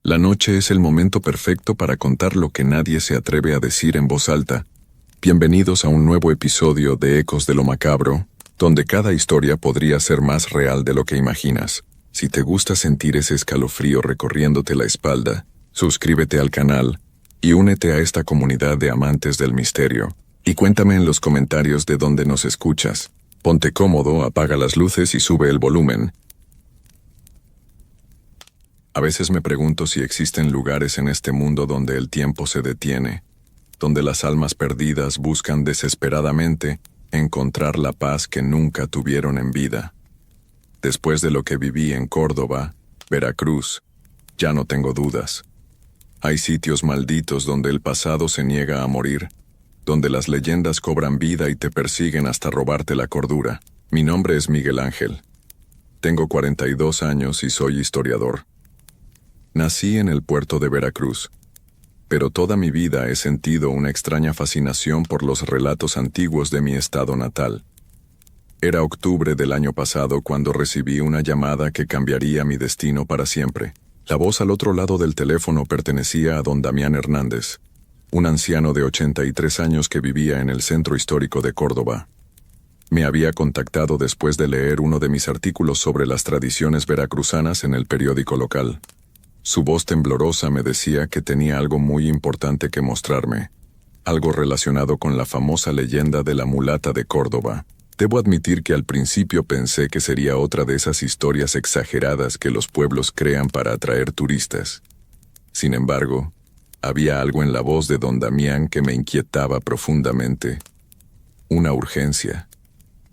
La noche es el momento perfecto para contar lo que nadie se atreve a decir en voz alta. Bienvenidos a un nuevo episodio de Ecos de lo Macabro, donde cada historia podría ser más real de lo que imaginas. Si te gusta sentir ese escalofrío recorriéndote la espalda, suscríbete al canal y únete a esta comunidad de amantes del misterio. Y cuéntame en los comentarios de dónde nos escuchas. Ponte cómodo, apaga las luces y sube el volumen. A veces me pregunto si existen lugares en este mundo donde el tiempo se detiene, donde las almas perdidas buscan desesperadamente encontrar la paz que nunca tuvieron en vida. Después de lo que viví en Córdoba, Veracruz, ya no tengo dudas. Hay sitios malditos donde el pasado se niega a morir, donde las leyendas cobran vida y te persiguen hasta robarte la cordura. Mi nombre es Miguel Ángel. Tengo 42 años y soy historiador. Nací en el puerto de Veracruz, pero toda mi vida he sentido una extraña fascinación por los relatos antiguos de mi estado natal. Era octubre del año pasado cuando recibí una llamada que cambiaría mi destino para siempre. La voz al otro lado del teléfono pertenecía a don Damián Hernández, un anciano de 83 años que vivía en el centro histórico de Córdoba. Me había contactado después de leer uno de mis artículos sobre las tradiciones veracruzanas en el periódico local. Su voz temblorosa me decía que tenía algo muy importante que mostrarme, algo relacionado con la famosa leyenda de la mulata de Córdoba. Debo admitir que al principio pensé que sería otra de esas historias exageradas que los pueblos crean para atraer turistas. Sin embargo, había algo en la voz de don Damián que me inquietaba profundamente. Una urgencia,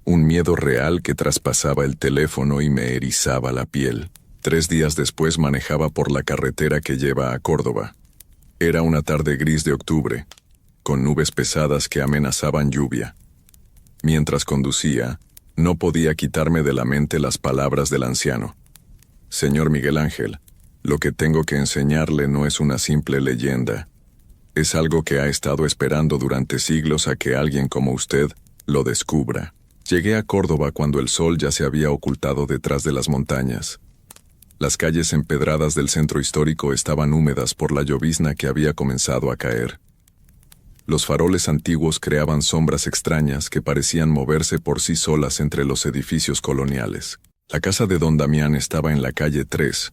un miedo real que traspasaba el teléfono y me erizaba la piel. 3 días después manejaba por la carretera que lleva a Córdoba. Era una tarde gris de octubre, con nubes pesadas que amenazaban lluvia. Mientras conducía, no podía quitarme de la mente las palabras del anciano. Señor Miguel Ángel, lo que tengo que enseñarle no es una simple leyenda. Es algo que ha estado esperando durante siglos a que alguien como usted lo descubra. Llegué a Córdoba cuando el sol ya se había ocultado detrás de las montañas. Las calles empedradas del centro histórico estaban húmedas por la llovizna que había comenzado a caer. Los faroles antiguos creaban sombras extrañas que parecían moverse por sí solas entre los edificios coloniales. La casa de don Damián estaba en la calle 3,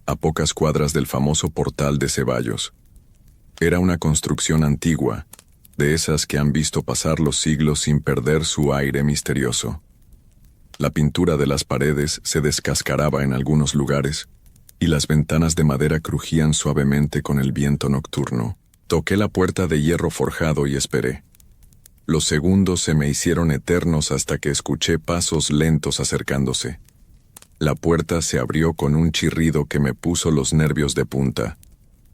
a pocas cuadras del famoso portal de Ceballos. Era una construcción antigua, de esas que han visto pasar los siglos sin perder su aire misterioso. La pintura de las paredes se descascaraba en algunos lugares, y las ventanas de madera crujían suavemente con el viento nocturno. Toqué la puerta de hierro forjado y esperé. Los segundos se me hicieron eternos hasta que escuché pasos lentos acercándose. La puerta se abrió con un chirrido que me puso los nervios de punta,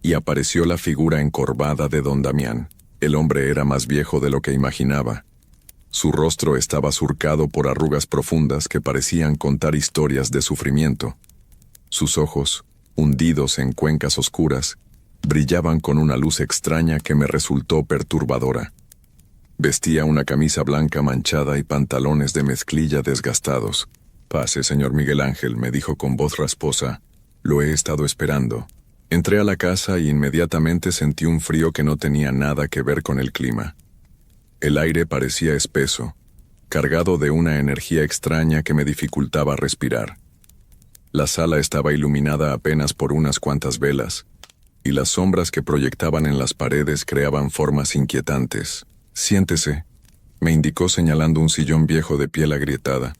y apareció la figura encorvada de don Damián. El hombre era más viejo de lo que imaginaba. Su rostro estaba surcado por arrugas profundas que parecían contar historias de sufrimiento. Sus ojos, hundidos en cuencas oscuras, brillaban con una luz extraña que me resultó perturbadora. Vestía una camisa blanca manchada y pantalones de mezclilla desgastados. «Pase, señor Miguel Ángel», me dijo con voz rasposa. «Lo he estado esperando». Entré a la casa y inmediatamente sentí un frío que no tenía nada que ver con el clima. El aire parecía espeso, cargado de una energía extraña que me dificultaba respirar. La sala estaba iluminada apenas por unas cuantas velas, y las sombras que proyectaban en las paredes creaban formas inquietantes. «Siéntese», me indicó señalando un sillón viejo de piel agrietada.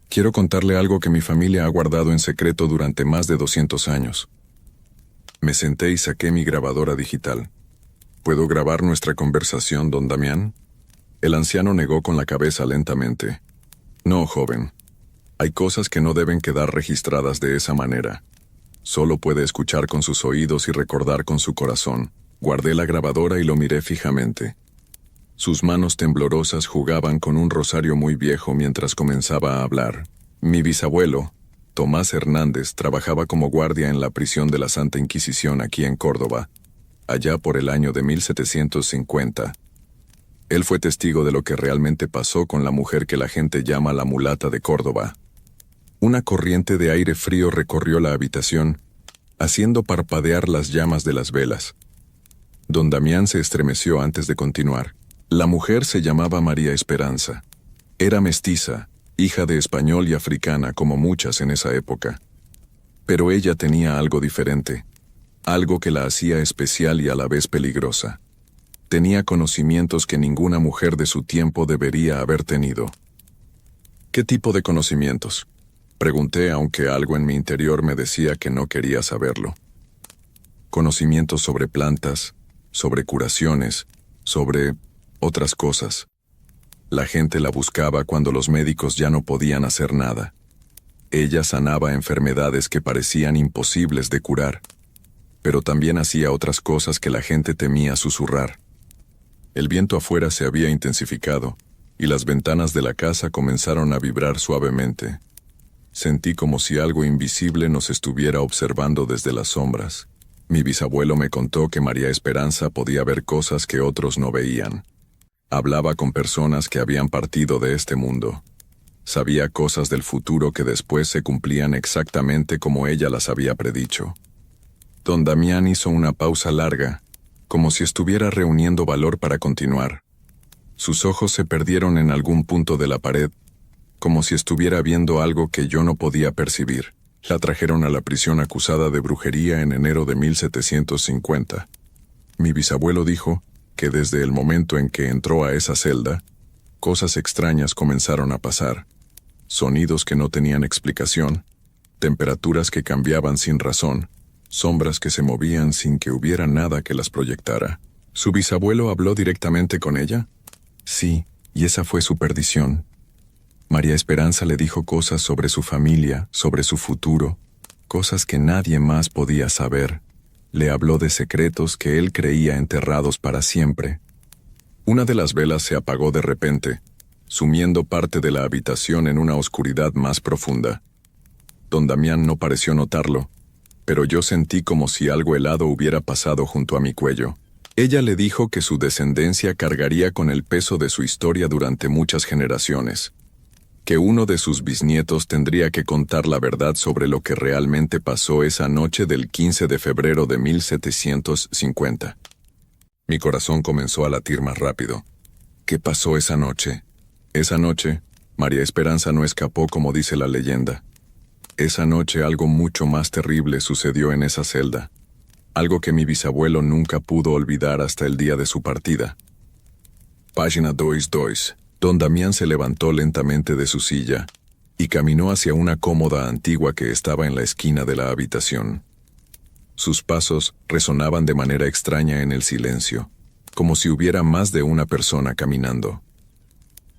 «Quiero contarle algo que mi familia ha guardado en secreto durante más de 200 años». Me senté y saqué mi grabadora digital. «¿Puedo grabar nuestra conversación, don Damián?» El anciano negó con la cabeza lentamente. «No, joven. Hay cosas que no deben quedar registradas de esa manera. Solo puede escuchar con sus oídos y recordar con su corazón». Guardé la grabadora y lo miré fijamente. Sus manos temblorosas jugaban con un rosario muy viejo mientras comenzaba a hablar. Mi bisabuelo, Tomás Hernández, trabajaba como guardia en la prisión de la Santa Inquisición aquí en Córdoba, allá por el año de 1750. Él fue testigo de lo que realmente pasó con la mujer que la gente llama la mulata de Córdoba. Una corriente de aire frío recorrió la habitación, haciendo parpadear las llamas de las velas. Don Damián se estremeció antes de continuar. La mujer se llamaba María Esperanza. Era mestiza, hija de español y africana como muchas en esa época. Pero ella tenía algo diferente, algo que la hacía especial y a la vez peligrosa. Tenía conocimientos que ninguna mujer de su tiempo debería haber tenido. ¿Qué tipo de conocimientos?, pregunté, aunque algo en mi interior me decía que no quería saberlo. Conocimientos sobre plantas, sobre curaciones, sobre otras cosas. La gente la buscaba cuando los médicos ya no podían hacer nada. Ella sanaba enfermedades que parecían imposibles de curar, pero también hacía otras cosas que la gente temía susurrar. El viento afuera se había intensificado, y las ventanas de la casa comenzaron a vibrar suavemente. Sentí como si algo invisible nos estuviera observando desde las sombras. Mi bisabuelo me contó que María Esperanza podía ver cosas que otros no veían. Hablaba con personas que habían partido de este mundo. Sabía cosas del futuro que después se cumplían exactamente como ella las había predicho. Don Damián hizo una pausa larga, como si estuviera reuniendo valor para continuar. Sus ojos se perdieron en algún punto de la pared, como si estuviera viendo algo que yo no podía percibir. La trajeron a la prisión acusada de brujería en enero de 1750. Mi bisabuelo dijo que desde el momento en que entró a esa celda, cosas extrañas comenzaron a pasar. Sonidos que no tenían explicación, temperaturas que cambiaban sin razón, sombras que se movían sin que hubiera nada que las proyectara. ¿Su bisabuelo habló directamente con ella? Sí, y esa fue su perdición. María Esperanza le dijo cosas sobre su familia, sobre su futuro, cosas que nadie más podía saber. Le habló de secretos que él creía enterrados para siempre. Una de las velas se apagó de repente, sumiendo parte de la habitación en una oscuridad más profunda. Don Damián no pareció notarlo, pero yo sentí como si algo helado hubiera pasado junto a mi cuello. Ella le dijo que su descendencia cargaría con el peso de su historia durante muchas generaciones, que uno de sus bisnietos tendría que contar la verdad sobre lo que realmente pasó esa noche del 15 de febrero de 1750. Mi corazón comenzó a latir más rápido. ¿Qué pasó esa noche? Esa noche, María Esperanza no escapó como dice la leyenda. Esa noche algo mucho más terrible sucedió en esa celda, algo que mi bisabuelo nunca pudo olvidar hasta el día de su partida. Página 22. Don Damián se levantó lentamente de su silla y caminó hacia una cómoda antigua que estaba en la esquina de la habitación. Sus pasos resonaban de manera extraña en el silencio, como si hubiera más de una persona caminando.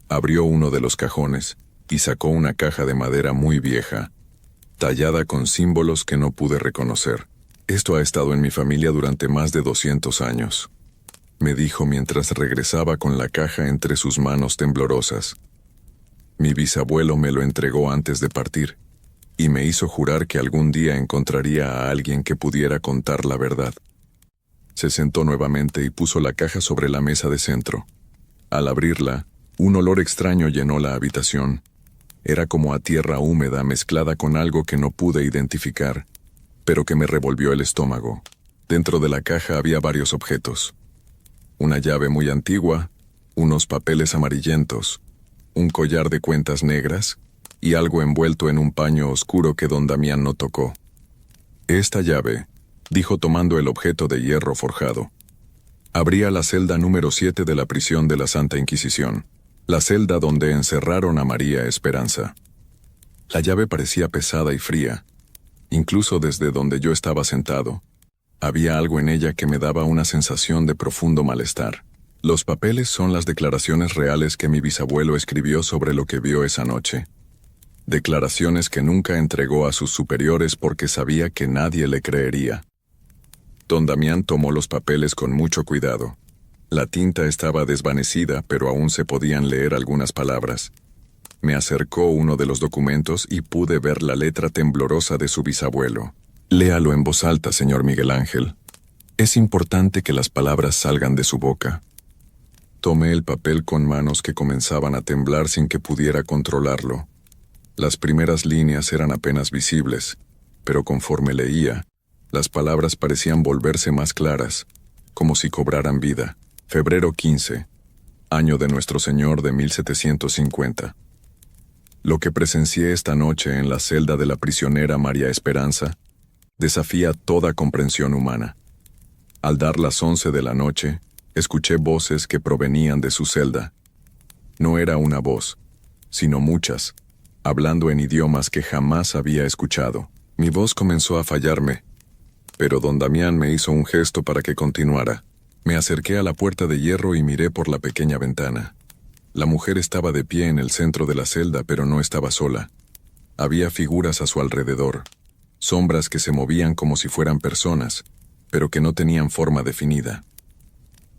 Abrió uno de los cajones y sacó una caja de madera muy vieja, tallada con símbolos que no pude reconocer. Esto ha estado en mi familia durante más de 200 años. Me dijo mientras regresaba con la caja entre sus manos temblorosas. Mi bisabuelo me lo entregó antes de partir, y me hizo jurar que algún día encontraría a alguien que pudiera contar la verdad. Se sentó nuevamente y puso la caja sobre la mesa de centro. Al abrirla, un olor extraño llenó la habitación. Era como a tierra húmeda mezclada con algo que no pude identificar, pero que me revolvió el estómago. Dentro de la caja había varios objetos. Una llave muy antigua, unos papeles amarillentos, un collar de cuentas negras y algo envuelto en un paño oscuro que don Damián no tocó. Esta llave, dijo tomando el objeto de hierro forjado, abría la celda número 7 de la prisión de la Santa Inquisición, la celda donde encerraron a María Esperanza. La llave parecía pesada y fría, incluso desde donde yo estaba sentado. Había algo en ella que me daba una sensación de profundo malestar. Los papeles son las declaraciones reales que mi bisabuelo escribió sobre lo que vio esa noche. Declaraciones que nunca entregó a sus superiores porque sabía que nadie le creería. Don Damián tomó los papeles con mucho cuidado. La tinta estaba desvanecida, pero aún se podían leer algunas palabras. Me acercó uno de los documentos y pude ver la letra temblorosa de su bisabuelo. Léalo en voz alta, señor Miguel Ángel. Es importante que las palabras salgan de su boca. Tomé el papel con manos que comenzaban a temblar sin que pudiera controlarlo. Las primeras líneas eran apenas visibles, pero conforme leía, Las palabras parecían volverse más claras, como si cobraran vida. Febrero 15, año de nuestro Señor de 1750. Lo que presencié esta noche en la celda de la prisionera María Esperanza desafía toda comprensión humana. Al dar las 11 de la noche, escuché voces que provenían de su celda. No era una voz, sino muchas, hablando en idiomas que jamás había escuchado. Mi voz comenzó a fallarme, pero don Damián me hizo un gesto para que continuara. Me acerqué a la puerta de hierro y miré por la pequeña ventana. La mujer estaba de pie en el centro de la celda, pero no estaba sola. Había figuras a su alrededor, sombras que se movían como si fueran personas, pero que no tenían forma definida.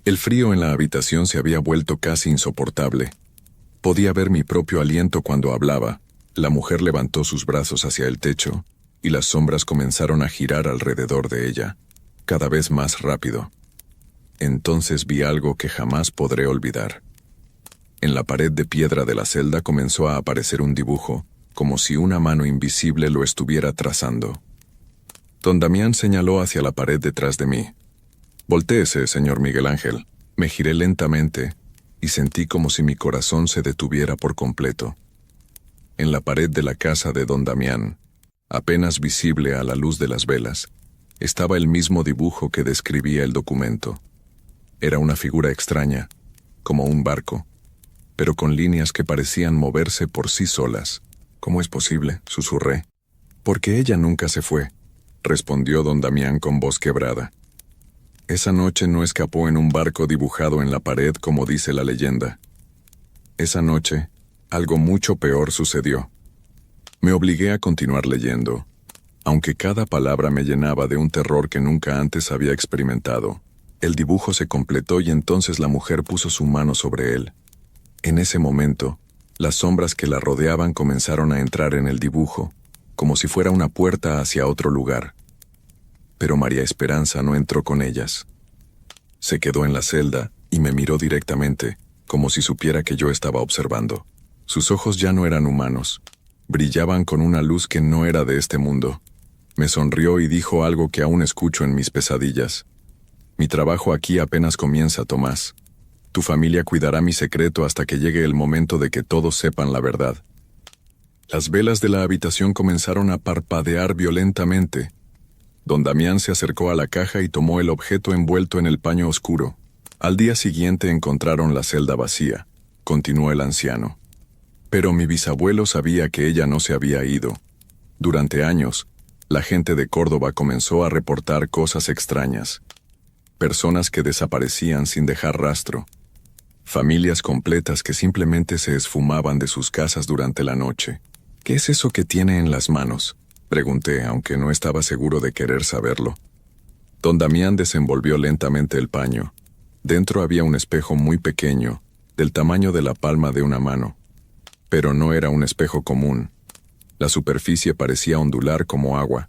El frío en la habitación se había vuelto casi insoportable. Podía ver mi propio aliento cuando hablaba. La mujer levantó sus brazos hacia el techo, y las sombras comenzaron a girar alrededor de ella, cada vez más rápido. Entonces vi algo que jamás podré olvidar. En la pared de piedra de la celda comenzó a aparecer un dibujo, como si una mano invisible lo estuviera trazando. Don Damián señaló hacia la pared detrás de mí. «Voltéese, señor Miguel Ángel». Me giré lentamente y sentí como si mi corazón se detuviera por completo. En la pared de la casa de don Damián, apenas visible a la luz de las velas, estaba el mismo dibujo que describía el documento. Era una figura extraña, como un barco, pero con líneas que parecían moverse por sí solas. «¿Cómo es posible?», susurré. «Porque ella nunca se fue», respondió don Damián con voz quebrada. «Esa noche no escapó en un barco dibujado en la pared como dice la leyenda. Esa noche, algo mucho peor sucedió». Me obligué a continuar leyendo, aunque cada palabra me llenaba de un terror que nunca antes había experimentado. El dibujo se completó y entonces la mujer puso su mano sobre él. En ese momento, las sombras que la rodeaban comenzaron a entrar en el dibujo, como si fuera una puerta hacia otro lugar. Pero María Esperanza no entró con ellas. Se quedó en la celda y me miró directamente, como si supiera que yo estaba observando. Sus ojos ya no eran humanos. Brillaban con una luz que no era de este mundo. Me sonrió y dijo algo que aún escucho en mis pesadillas. «Mi trabajo aquí apenas comienza, Tomás. Tu familia cuidará mi secreto hasta que llegue el momento de que todos sepan la verdad». Las velas de la habitación comenzaron a parpadear violentamente. Don Damián se acercó a la caja y tomó el objeto envuelto en el paño oscuro. «Al día siguiente encontraron la celda vacía», continuó el anciano. «Pero mi bisabuelo sabía que ella no se había ido. Durante años, la gente de Córdoba comenzó a reportar cosas extrañas. Personas que desaparecían sin dejar rastro. Familias completas que simplemente se esfumaban de sus casas durante la noche». «¿Qué es eso que tiene en las manos?», pregunté, aunque no estaba seguro de querer saberlo. Don Damián desenvolvió lentamente el paño. Dentro había un espejo muy pequeño, del tamaño de la palma de una mano. Pero no era un espejo común. La superficie parecía ondular como agua,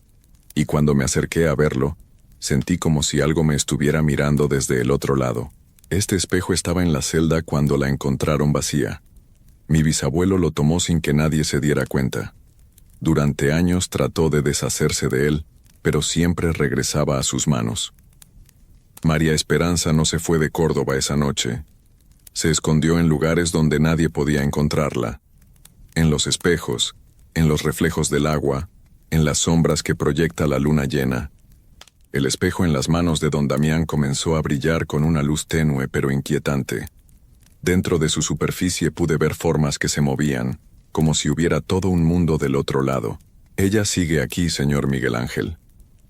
y cuando me acerqué a verlo, sentí como si algo me estuviera mirando desde el otro lado. Este espejo estaba en la celda cuando la encontraron vacía. Mi bisabuelo lo tomó sin que nadie se diera cuenta. Durante años trató de deshacerse de él, pero siempre regresaba a sus manos. María Esperanza no se fue de Córdoba esa noche. Se escondió en lugares donde nadie podía encontrarla. En los espejos, en los reflejos del agua, en las sombras que proyecta la luna llena. El espejo en las manos de don Damián comenzó a brillar con una luz tenue pero inquietante. Dentro de su superficie pude ver formas que se movían, como si hubiera todo un mundo del otro lado. «Ella sigue aquí, señor Miguel Ángel.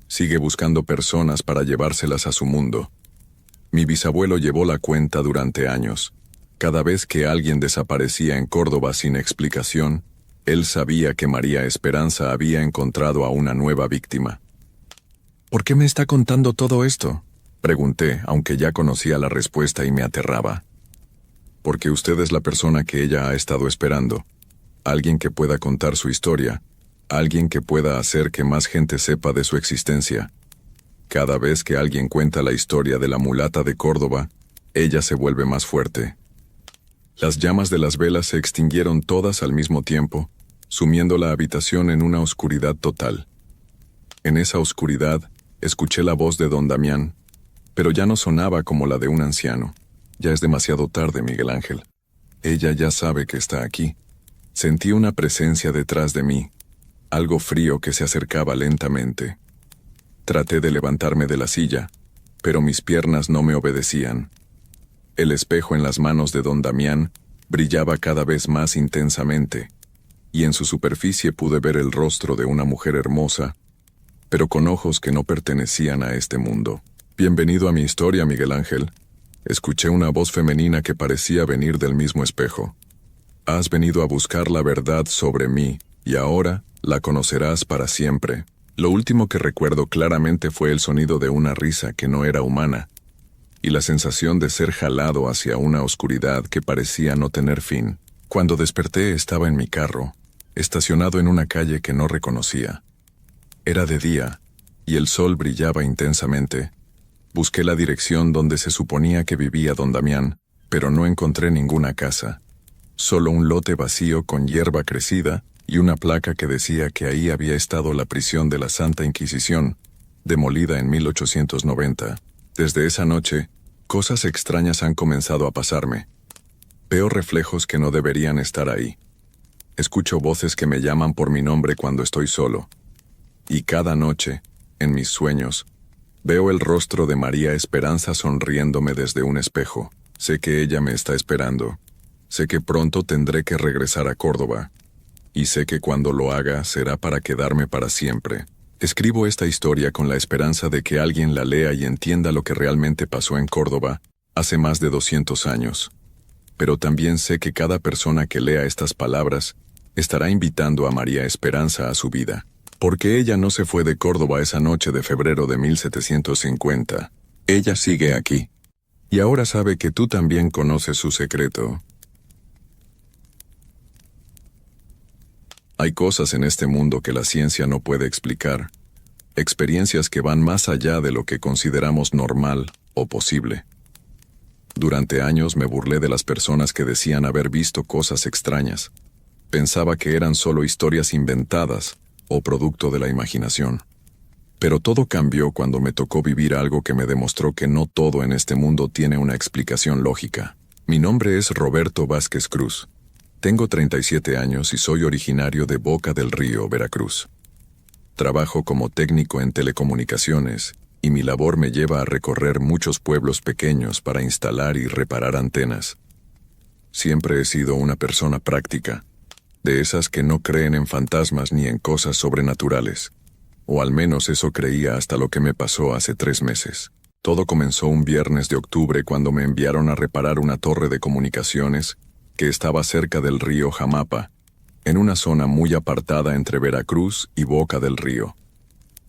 Sigue buscando personas para llevárselas a su mundo. Mi bisabuelo llevó la cuenta durante años. Cada vez que alguien desaparecía en Córdoba sin explicación, él sabía que María Esperanza había encontrado a una nueva víctima». «¿Por qué me está contando todo esto?», pregunté, aunque ya conocía la respuesta y me aterraba. «Porque usted es la persona que ella ha estado esperando. Alguien que pueda contar su historia. Alguien que pueda hacer que más gente sepa de su existencia. Cada vez que alguien cuenta la historia de la mulata de Córdoba, ella se vuelve más fuerte». Las llamas de las velas se extinguieron todas al mismo tiempo, sumiendo la habitación en una oscuridad total. En esa oscuridad, Escuché la voz de don Damián, pero ya no sonaba como la de un anciano. Ya es demasiado tarde, Miguel Ángel. Ella ya sabe que está aquí. Sentí una presencia detrás de mí, algo frío que se acercaba lentamente. Traté de levantarme de la silla, pero mis piernas no me obedecían. El espejo en las manos de don Damián brillaba cada vez más intensamente, y en su superficie pude ver el rostro de una mujer hermosa, pero con ojos que no pertenecían a este mundo. Bienvenido a mi historia, Miguel Ángel. Escuché una voz femenina que parecía venir del mismo espejo. Has venido a buscar la verdad sobre mí, y ahora la conocerás para siempre. Lo último que recuerdo claramente fue el sonido de una risa que no era humana, y la sensación de ser jalado hacia una oscuridad que parecía no tener fin. Cuando desperté estaba en mi carro, estacionado en una calle que no reconocía. Era de día, y el sol brillaba intensamente. Busqué la dirección donde se suponía que vivía don Damián, pero no encontré ninguna casa. Solo un lote vacío con hierba crecida y una placa que decía que ahí había estado la prisión de la Santa Inquisición, demolida en 1890. Desde esa noche, cosas extrañas han comenzado a pasarme. Veo reflejos que no deberían estar ahí. Escucho voces que me llaman por mi nombre cuando estoy solo. Y cada noche, en mis sueños, veo el rostro de María Esperanza sonriéndome desde un espejo. Sé que ella me está esperando. Sé que pronto tendré que regresar a Córdoba. Y sé que cuando lo haga será para quedarme para siempre. Escribo esta historia con la esperanza de que alguien la lea y entienda lo que realmente pasó en Córdoba hace más de 200 años. Pero también sé que cada persona que lea estas palabras estará invitando a María Esperanza a su vida. Porque ella no se fue de Córdoba esa noche de febrero de 1750. Ella sigue aquí. Y ahora sabe que tú también conoces su secreto. Hay cosas en este mundo que la ciencia no puede explicar, experiencias que van más allá de lo que consideramos normal o posible. Durante años me burlé de las personas que decían haber visto cosas extrañas. Pensaba que eran solo historias inventadas o producto de la imaginación. Pero todo cambió cuando me tocó vivir algo que me demostró que no todo en este mundo tiene una explicación lógica. Mi nombre es Roberto Vázquez Cruz. Tengo 37 años y soy originario de Boca del Río, Veracruz. Trabajo como técnico en telecomunicaciones y mi labor me lleva a recorrer muchos pueblos pequeños para instalar y reparar antenas. Siempre he sido una persona práctica, de esas que no creen en fantasmas ni en cosas sobrenaturales. O al menos eso creía hasta lo que me pasó hace 3 meses. Todo comenzó un viernes de octubre cuando me enviaron a reparar una torre de comunicaciones que estaba cerca del río Jamapa, en una zona muy apartada entre Veracruz y Boca del Río.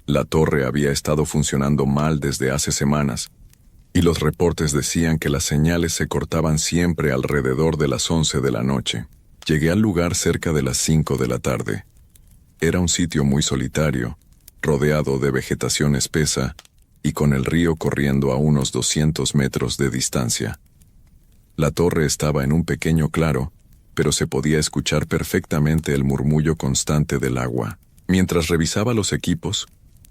La torre había estado funcionando mal desde hace semanas, y los reportes decían que las señales se cortaban siempre alrededor de las 11 de la noche. Llegué al lugar cerca de las 5 de la tarde. Era un sitio muy solitario, rodeado de vegetación espesa y con el río corriendo a unos 200 metros de distancia. La torre estaba en un pequeño claro, pero se podía escuchar perfectamente el murmullo constante del agua. Mientras revisaba los equipos,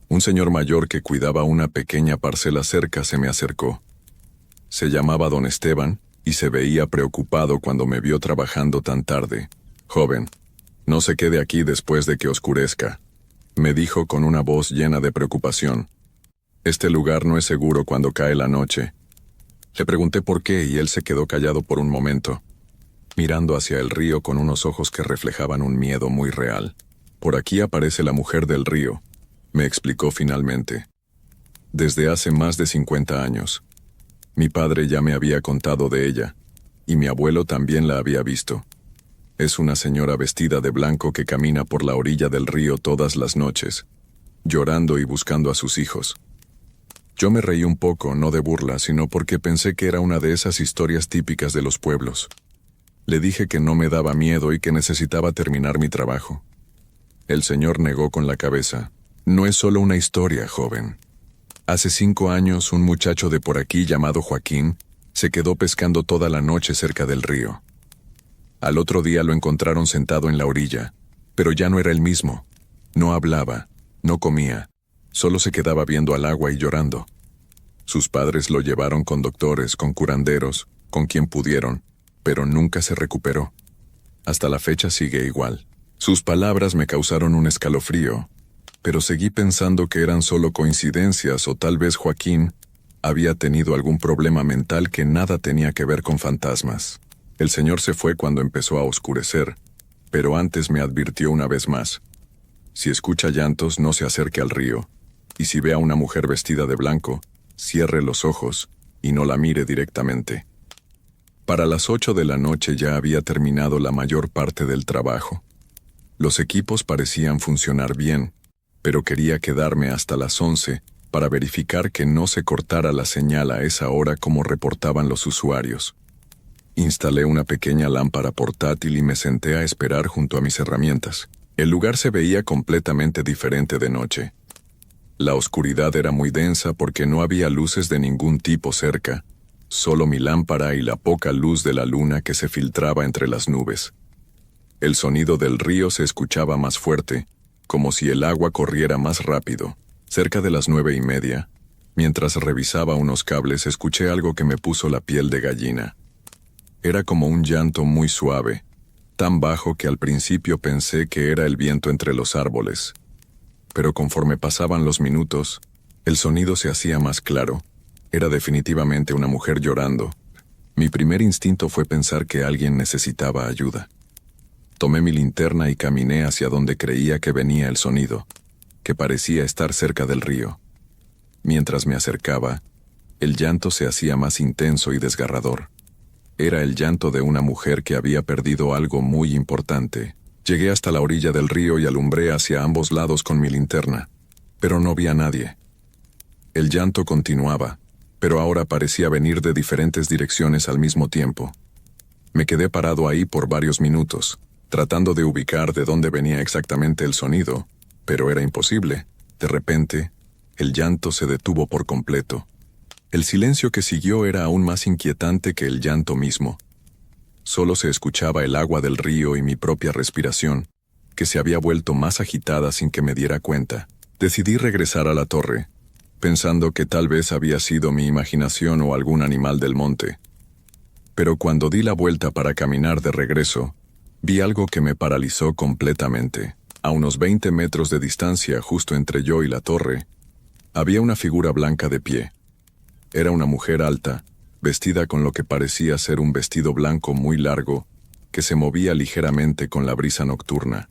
un señor mayor que cuidaba una pequeña parcela cerca se me acercó. Se llamaba don Esteban y se veía preocupado cuando me vio trabajando tan tarde. «Joven, no se quede aquí después de que oscurezca», me dijo con una voz llena de preocupación. «Este lugar no es seguro cuando cae la noche». Le pregunté por qué y él se quedó callado por un momento, mirando hacia el río con unos ojos que reflejaban un miedo muy real. «Por aquí aparece la mujer del río», me explicó finalmente. «Desde hace más de 50 años. Mi padre ya me había contado de ella, y mi abuelo también la había visto. Es una señora vestida de blanco que camina por la orilla del río todas las noches, llorando y buscando a sus hijos». Yo me reí un poco, no de burla, sino porque pensé que era una de esas historias típicas de los pueblos. Le dije que no me daba miedo y que necesitaba terminar mi trabajo. El señor negó con la cabeza. «No es solo una historia, joven. Hace 5 años un muchacho de por aquí llamado Joaquín se quedó pescando toda la noche cerca del río. Al otro día lo encontraron sentado en la orilla, pero ya no era el mismo. No hablaba, no comía. Solo se quedaba viendo al agua y llorando. Sus padres lo llevaron con doctores, con curanderos, con quien pudieron, pero nunca se recuperó. Hasta la fecha sigue igual. Sus palabras me causaron un escalofrío, pero seguí pensando que eran solo coincidencias o tal vez Joaquín había tenido algún problema mental que nada tenía que ver con fantasmas. El señor se fue cuando empezó a oscurecer, pero antes me advirtió una vez más. Si escucha llantos, no se acerque al río, y si ve a una mujer vestida de blanco, cierre los ojos y no la mire directamente. Para las 8 de la noche ya había terminado la mayor parte del trabajo. Los equipos parecían funcionar bien, pero quería quedarme hasta las 11 para verificar que no se cortara la señal a esa hora como reportaban los usuarios. Instalé una pequeña lámpara portátil y me senté a esperar junto a mis herramientas. El lugar se veía completamente diferente de noche. La oscuridad era muy densa porque no había luces de ningún tipo cerca, solo mi lámpara y la poca luz de la luna que se filtraba entre las nubes. El sonido del río se escuchaba más fuerte, como si el agua corriera más rápido. Cerca de las 9:30, mientras revisaba unos cables, escuché algo que me puso la piel de gallina. Era como un llanto muy suave, tan bajo que al principio pensé que era el viento entre los árboles. Pero conforme pasaban los minutos, el sonido se hacía más claro. Era definitivamente una mujer llorando. Mi primer instinto fue pensar que alguien necesitaba ayuda. Tomé mi linterna y caminé hacia donde creía que venía el sonido, que parecía estar cerca del río. Mientras me acercaba, el llanto se hacía más intenso y desgarrador. Era el llanto de una mujer que había perdido algo muy importante. Llegué hasta la orilla del río y alumbré hacia ambos lados con mi linterna, pero no vi a nadie. El llanto continuaba, pero ahora parecía venir de diferentes direcciones al mismo tiempo. Me quedé parado ahí por varios minutos, tratando de ubicar de dónde venía exactamente el sonido, pero era imposible. De repente, el llanto se detuvo por completo. El silencio que siguió era aún más inquietante que el llanto mismo. Solo se escuchaba el agua del río y mi propia respiración, que se había vuelto más agitada sin que me diera cuenta. Decidí regresar a la torre, pensando que tal vez había sido mi imaginación o algún animal del monte. Pero cuando di la vuelta para caminar de regreso, vi algo que me paralizó completamente. A unos 20 metros de distancia, justo entre yo y la torre, había una figura blanca de pie. Era una mujer alta, vestida con lo que parecía ser un vestido blanco muy largo, que se movía ligeramente con la brisa nocturna.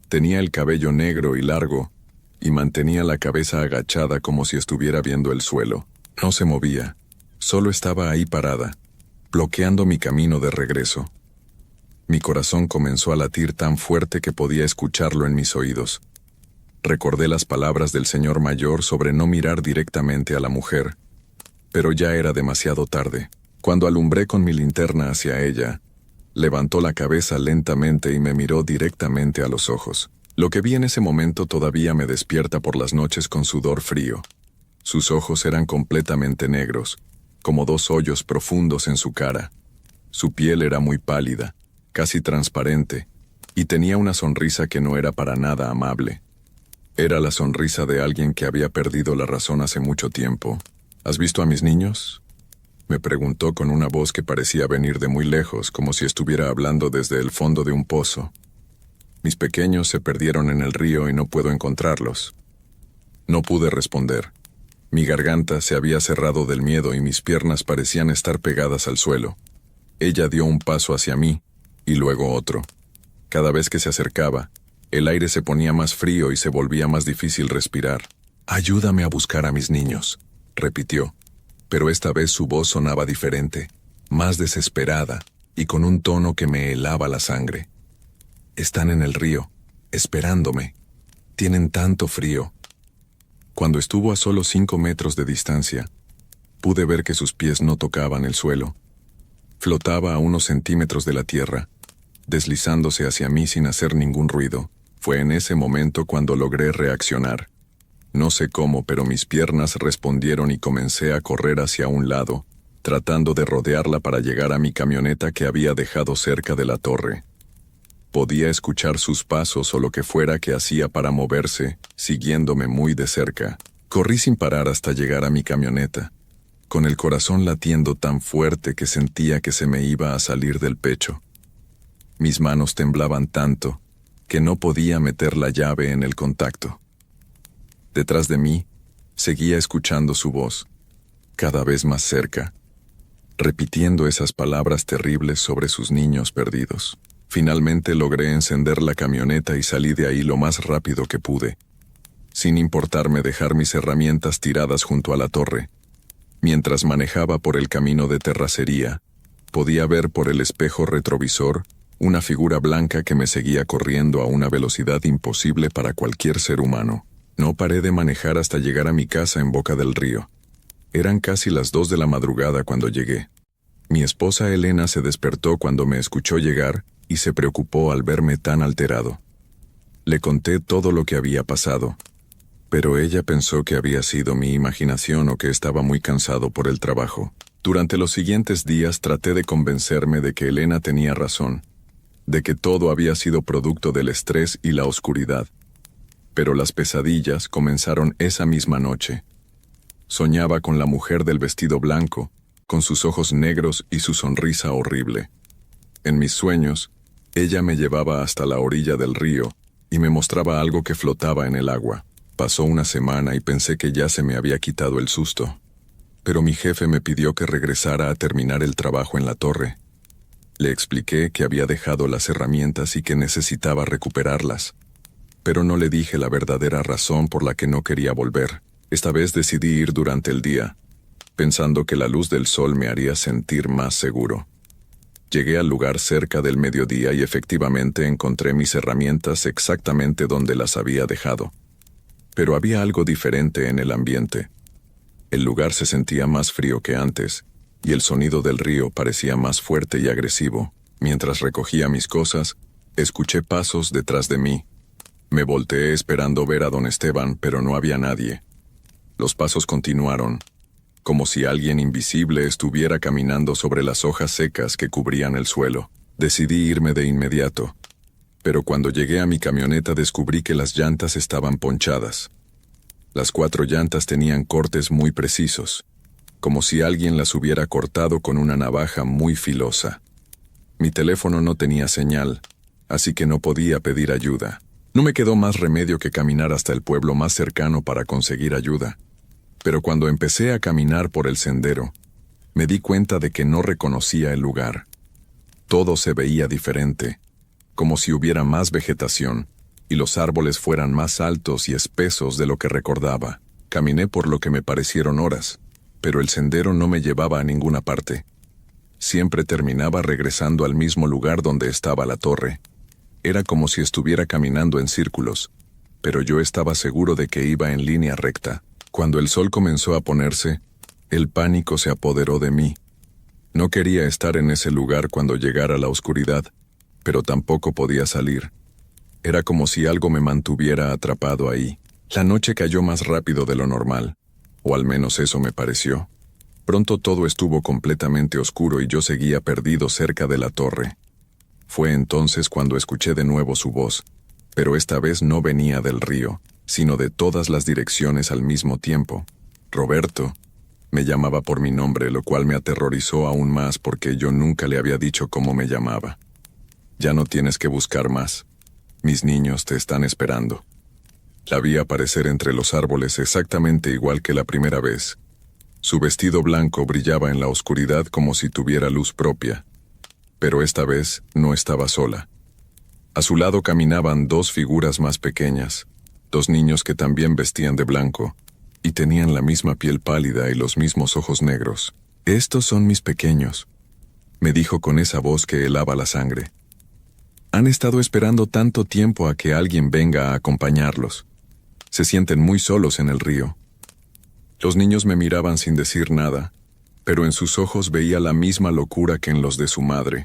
Tenía el cabello negro y largo, y mantenía la cabeza agachada como si estuviera viendo el suelo. No se movía, solo estaba ahí parada, bloqueando mi camino de regreso. Mi corazón comenzó a latir tan fuerte que podía escucharlo en mis oídos. Recordé las palabras del señor mayor sobre no mirar directamente a la mujer, pero ya era demasiado tarde. Cuando alumbré con mi linterna hacia ella, levantó la cabeza lentamente y me miró directamente a los ojos. Lo que vi en ese momento todavía me despierta por las noches con sudor frío. Sus ojos eran completamente negros, como 2 hoyos profundos en su cara. Su piel era muy pálida, casi transparente, y tenía una sonrisa que no era para nada amable. Era la sonrisa de alguien que había perdido la razón hace mucho tiempo. ¿Has visto a mis niños?, me preguntó con una voz que parecía venir de muy lejos, como si estuviera hablando desde el fondo de un pozo. Mis pequeños se perdieron en el río y no puedo encontrarlos. No pude responder. Mi garganta se había cerrado del miedo y mis piernas parecían estar pegadas al suelo. Ella dio un paso hacia mí, y luego otro. Cada vez que se acercaba, el aire se ponía más frío y se volvía más difícil respirar. «Ayúdame a buscar a mis niños», repitió, pero esta vez su voz sonaba diferente, más desesperada, y con un tono que me helaba la sangre. «Están en el río, esperándome. Tienen tanto frío». Cuando estuvo a solo 5 metros de distancia, pude ver que sus pies no tocaban el suelo. Flotaba a unos centímetros de la tierra, deslizándose hacia mí sin hacer ningún ruido. Fue en ese momento cuando logré reaccionar. No sé cómo, pero mis piernas respondieron y comencé a correr hacia un lado, tratando de rodearla para llegar a mi camioneta que había dejado cerca de la torre. Podía escuchar sus pasos o lo que fuera que hacía para moverse, siguiéndome muy de cerca. Corrí sin parar hasta llegar a mi camioneta, con el corazón latiendo tan fuerte que sentía que se me iba a salir del pecho. Mis manos temblaban tanto que no podía meter la llave en el contacto. Detrás de mí, seguía escuchando su voz, cada vez más cerca, repitiendo esas palabras terribles sobre sus niños perdidos. Finalmente logré encender la camioneta y salí de ahí lo más rápido que pude, sin importarme dejar mis herramientas tiradas junto a la torre. Mientras manejaba por el camino de terracería, podía ver por el espejo retrovisor una figura blanca que me seguía corriendo a una velocidad imposible para cualquier ser humano. No paré de manejar hasta llegar a mi casa en Boca del Río. Eran casi las 2 de la madrugada cuando llegué. Mi esposa Elena se despertó cuando me escuchó llegar y se preocupó al verme tan alterado. Le conté todo lo que había pasado, pero ella pensó que había sido mi imaginación o que estaba muy cansado por el trabajo. Durante los siguientes días traté de convencerme de que Elena tenía razón, de que todo había sido producto del estrés y la oscuridad. Pero las pesadillas comenzaron esa misma noche. Soñaba con la mujer del vestido blanco, con sus ojos negros y su sonrisa horrible. En mis sueños, ella me llevaba hasta la orilla del río y me mostraba algo que flotaba en el agua. Pasó una semana y pensé que ya se me había quitado el susto. Pero mi jefe me pidió que regresara a terminar el trabajo en la torre. Le expliqué que había dejado las herramientas y que necesitaba recuperarlas. Pero no le dije la verdadera razón por la que no quería volver. Esta vez decidí ir durante el día, pensando que la luz del sol me haría sentir más seguro. Llegué al lugar cerca del mediodía y efectivamente encontré mis herramientas exactamente donde las había dejado. Pero había algo diferente en el ambiente. El lugar se sentía más frío que antes, y el sonido del río parecía más fuerte y agresivo. Mientras recogía mis cosas, escuché pasos detrás de mí. Me volteé esperando ver a don Esteban, pero no había nadie. Los pasos continuaron, como si alguien invisible estuviera caminando sobre las hojas secas que cubrían el suelo. Decidí irme de inmediato, pero cuando llegué a mi camioneta descubrí que las llantas estaban ponchadas. Las 4 llantas tenían cortes muy precisos, como si alguien las hubiera cortado con una navaja muy filosa. Mi teléfono no tenía señal, así que no podía pedir ayuda. No me quedó más remedio que caminar hasta el pueblo más cercano para conseguir ayuda. Pero cuando empecé a caminar por el sendero, me di cuenta de que no reconocía el lugar. Todo se veía diferente, como si hubiera más vegetación, y los árboles fueran más altos y espesos de lo que recordaba. Caminé por lo que me parecieron horas, pero el sendero no me llevaba a ninguna parte. Siempre terminaba regresando al mismo lugar donde estaba la torre. Era como si estuviera caminando en círculos, pero yo estaba seguro de que iba en línea recta. Cuando el sol comenzó a ponerse, el pánico se apoderó de mí. No quería estar en ese lugar cuando llegara la oscuridad, pero tampoco podía salir. Era como si algo me mantuviera atrapado ahí. La noche cayó más rápido de lo normal, o al menos eso me pareció. Pronto todo estuvo completamente oscuro y yo seguía perdido cerca de la torre. Fue entonces cuando escuché de nuevo su voz, pero esta vez no venía del río, sino de todas las direcciones al mismo tiempo. Roberto. Me llamaba por mi nombre, lo cual me aterrorizó aún más porque yo nunca le había dicho cómo me llamaba. Ya no tienes que buscar más. Mis niños te están esperando. La vi aparecer entre los árboles exactamente igual que la primera vez. Su vestido blanco brillaba en la oscuridad como si tuviera luz propia. Pero esta vez no estaba sola. A su lado caminaban 2 figuras más pequeñas, 2 niños que también vestían de blanco, y tenían la misma piel pálida y los mismos ojos negros. «Estos son mis pequeños», me dijo con esa voz que helaba la sangre. «Han estado esperando tanto tiempo a que alguien venga a acompañarlos. Se sienten muy solos en el río». Los niños me miraban sin decir nada, pero en sus ojos veía la misma locura que en los de su madre.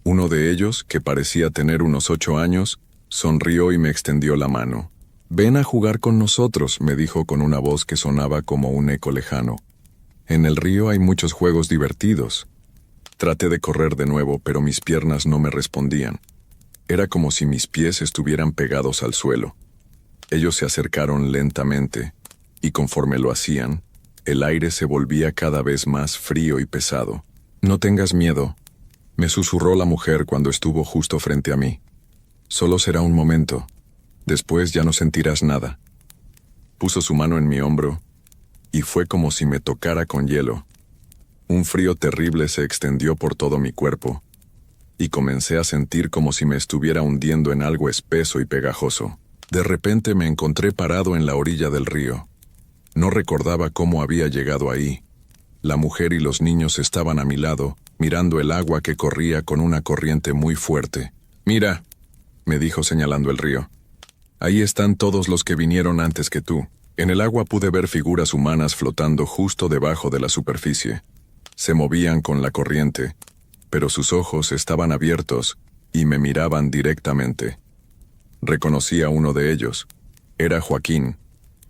Uno de ellos, que parecía tener unos 8 años, sonrió y me extendió la mano. «Ven a jugar con nosotros», me dijo con una voz que sonaba como un eco lejano. «En el río hay muchos juegos divertidos». Traté de correr de nuevo, pero mis piernas no me respondían. Era como si mis pies estuvieran pegados al suelo. Ellos se acercaron lentamente, y conforme lo hacían, el aire se volvía cada vez más frío y pesado. «No tengas miedo», me susurró la mujer cuando estuvo justo frente a mí. «Solo será un momento. Después ya no sentirás nada». Puso su mano en mi hombro, y fue como si me tocara con hielo. Un frío terrible se extendió por todo mi cuerpo, y comencé a sentir como si me estuviera hundiendo en algo espeso y pegajoso. De repente me encontré parado en la orilla del río. No recordaba cómo había llegado ahí. La mujer y los niños estaban a mi lado, mirando el agua que corría con una corriente muy fuerte. «Mira», me dijo señalando el río. «Ahí están todos los que vinieron antes que tú». En el agua pude ver figuras humanas flotando justo debajo de la superficie. Se movían con la corriente, pero sus ojos estaban abiertos y me miraban directamente. Reconocí a uno de ellos. Era Joaquín,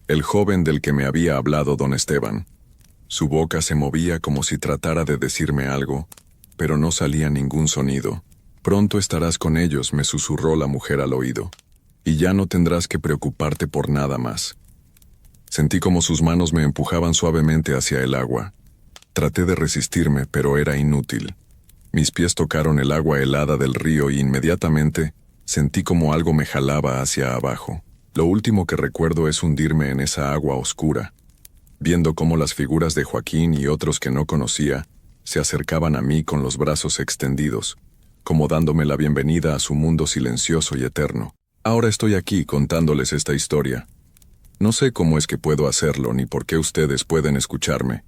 el joven del que me había hablado don Esteban. Su boca se movía como si tratara de decirme algo, pero no salía ningún sonido. «Pronto estarás con ellos», me susurró la mujer al oído, «y ya no tendrás que preocuparte por nada más». Sentí como sus manos me empujaban suavemente hacia el agua. Traté de resistirme, pero era inútil. Mis pies tocaron el agua helada del río y inmediatamente sentí como algo me jalaba hacia abajo. Lo último que recuerdo es hundirme en esa agua oscura, viendo cómo las figuras de Joaquín y otros que no conocía se acercaban a mí con los brazos extendidos, como dándome la bienvenida a su mundo silencioso y eterno. Ahora estoy aquí contándoles esta historia. No sé cómo es que puedo hacerlo ni por qué ustedes pueden escucharme.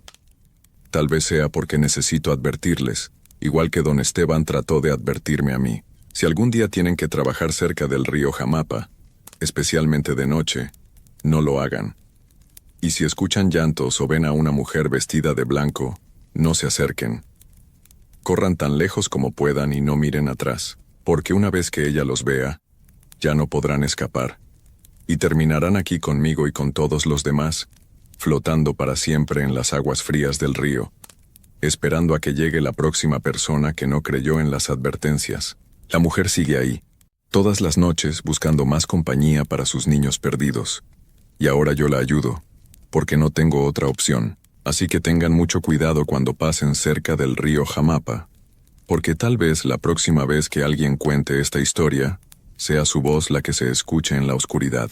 Tal vez sea porque necesito advertirles, igual que don Esteban trató de advertirme a mí. Si algún día tienen que trabajar cerca del río Jamapa, especialmente de noche, no lo hagan. Y si escuchan llantos o ven a una mujer vestida de blanco, no se acerquen. Corran tan lejos como puedan y no miren atrás, porque una vez que ella los vea, ya no podrán escapar. Y terminarán aquí conmigo y con todos los demás, flotando para siempre en las aguas frías del río, esperando a que llegue la próxima persona que no creyó en las advertencias. La mujer sigue ahí, todas las noches buscando más compañía para sus niños perdidos. Y ahora yo la ayudo, porque no tengo otra opción. Así que tengan mucho cuidado cuando pasen cerca del río Jamapa, porque tal vez la próxima vez que alguien cuente esta historia, sea su voz la que se escuche en la oscuridad.